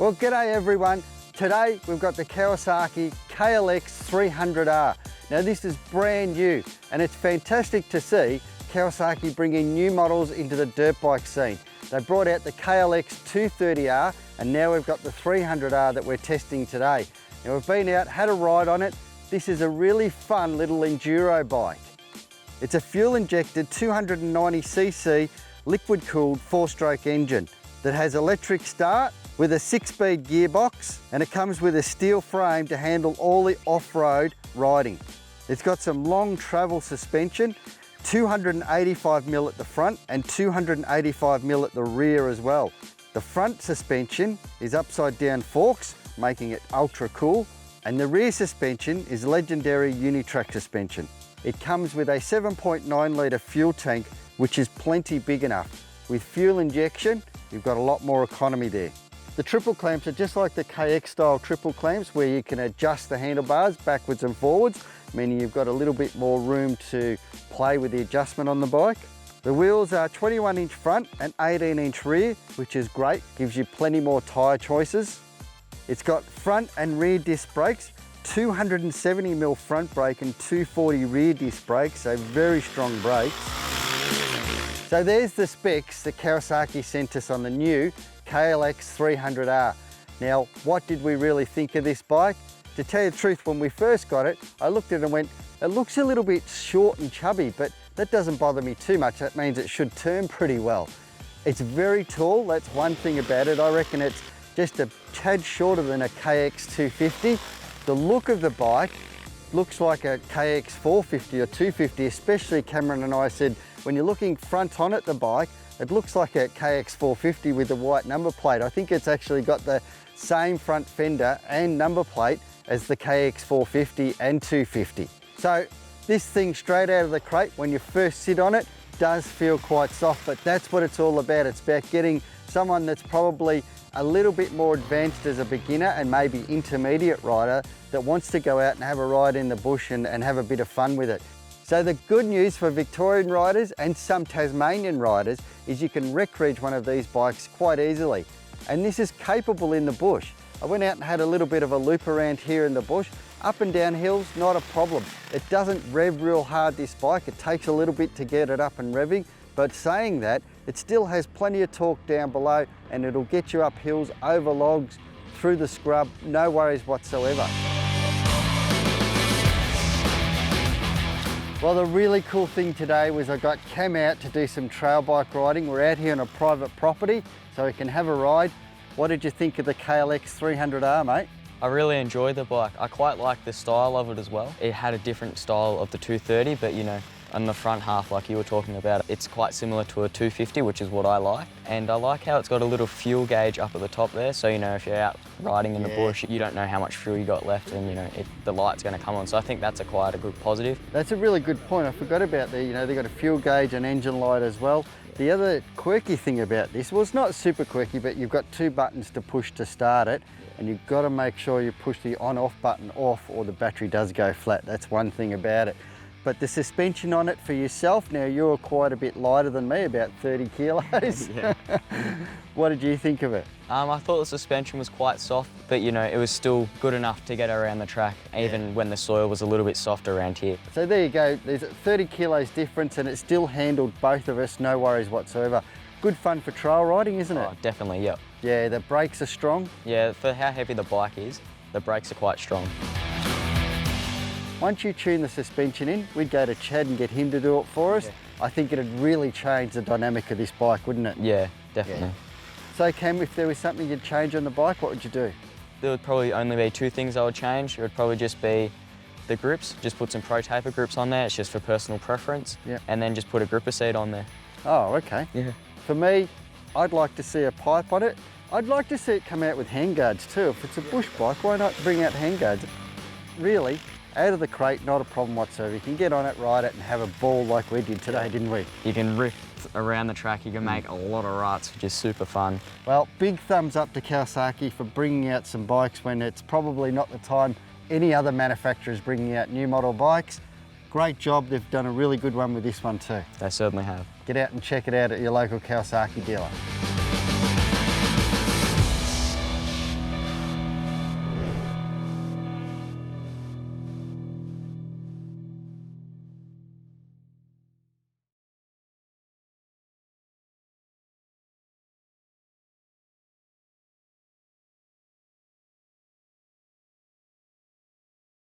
Well, g'day everyone. Today we've got the Kawasaki KLX300R. Now this is brand new and it's fantastic to see Kawasaki bringing new models into the dirt bike scene. They brought out the KLX230R and now we've got the 300R that we're testing today. Now we've been out, had a ride on it. This is a really fun little enduro bike. It's a fuel injected 290cc liquid cooled 4-stroke engine that has electric start with a 6-speed gearbox, and it comes with a steel frame to handle all the off-road riding. It's got some long travel suspension, 285mm at the front and 285mm at the rear as well. The front suspension is upside down forks, making it ultra cool, and the rear suspension is legendary Unitrack suspension. It comes with a 7.9 litre fuel tank, which is plenty big enough. With fuel injection, you've got a lot more economy there. The triple clamps are just like the KX style triple clamps where you can adjust the handlebars backwards and forwards, meaning you've got a little bit more room to play with the adjustment on the bike. The wheels are 21-inch front and 18-inch rear, which is great, gives you plenty more tyre choices. It's got front and rear disc brakes, 270mm front brake and 240 rear disc brakes, so very strong brakes. So there's the specs that Kawasaki sent us on the new KLX300R. Now, what did we really think of this bike? To tell you the truth, when we first got it, I looked at it and went, it looks a little bit short and chubby, but that doesn't bother me too much. That means it should turn pretty well. It's very tall, that's one thing about it. I reckon it's just a tad shorter than a KX250. The look of the bike looks like a KX450 or 250, especially Cameron and I said, when you're looking front on at the bike, it looks like a KX450 with the white number plate. I think it's actually got the same front fender and number plate as the KX450 and 250. So this thing straight out of the crate, when you first sit on it, does feel quite soft, but that's what it's all about. It's about getting someone that's probably a little bit more advanced as a beginner and maybe intermediate rider that wants to go out and have a ride in the bush and have a bit of fun with it. So the good news for Victorian riders and some Tasmanian riders is you can wreck-reg one of these bikes quite easily. And this is capable in the bush. I went out and had a little bit of a loop around here in the bush. Up and down hills, not a problem. It doesn't rev real hard, this bike. It takes a little bit to get it up and revving. But saying that, it still has plenty of torque down below and it'll get you up hills, over logs, through the scrub, no worries whatsoever. Well, the really cool thing today was I got Cam out to do some trail bike riding. We're out here on a private property, so we can have a ride. What did you think of the KLX300R, mate? I really enjoyed the bike. I quite liked the style of it as well. It had a different style of the 230, but you know, on the front half, like you were talking about, it's quite similar to a 250, which is what I like. And I like how it's got a little fuel gauge up at the top there, so you know, if you're out riding in the bush, you don't know how much fuel you got left, and you know, the light's going to come on. So I think that's quite a good positive. That's a really good point. I forgot about that. You know, they've got a fuel gauge and engine light as well. The other quirky thing about this, well, it's not super quirky, but you've got 2 buttons to push to start it, and you've got to make sure you push the on-off button off or the battery does go flat. That's one thing about it. But the suspension on it for yourself, now you're quite a bit lighter than me, about 30 kilos. Yeah. What did you think of it? I thought the suspension was quite soft, but you know, it was still good enough to get around the track, even when the soil was a little bit softer around here. So there you go, there's 30 kilos difference and it still handled both of us, no worries whatsoever. Good fun for trail riding, isn't it? Oh, definitely, yep. Yeah, the brakes are strong. Yeah, for how heavy the bike is, the brakes are quite strong. Once you tune the suspension in, we'd go to Chad and get him to do it for us. Yeah. I think it'd really change the dynamic of this bike, wouldn't it? Yeah, definitely. Yeah. So Cam, if there was something you'd change on the bike, what would you do? There would probably only be 2 things I would change. It would probably just be the grips, just put some Pro Taper grips on there. It's just for personal preference. Yeah. And then just put a gripper seat on there. Oh, okay. Yeah. For me, I'd like to see a pipe on it. I'd like to see it come out with handguards too. If it's a bush bike, why not bring out handguards? Really, out of the crate, not a problem whatsoever. You can get on it, ride it and have a ball like we did today, didn't we? You can rip around the track, you can make a lot of ruts, which is super fun. Well, big thumbs up to Kawasaki for bringing out some bikes when it's probably not the time any other manufacturers bringing out new model bikes. Great job, they've done a really good one with this one too. They certainly have. Get out and check it out at your local Kawasaki dealer.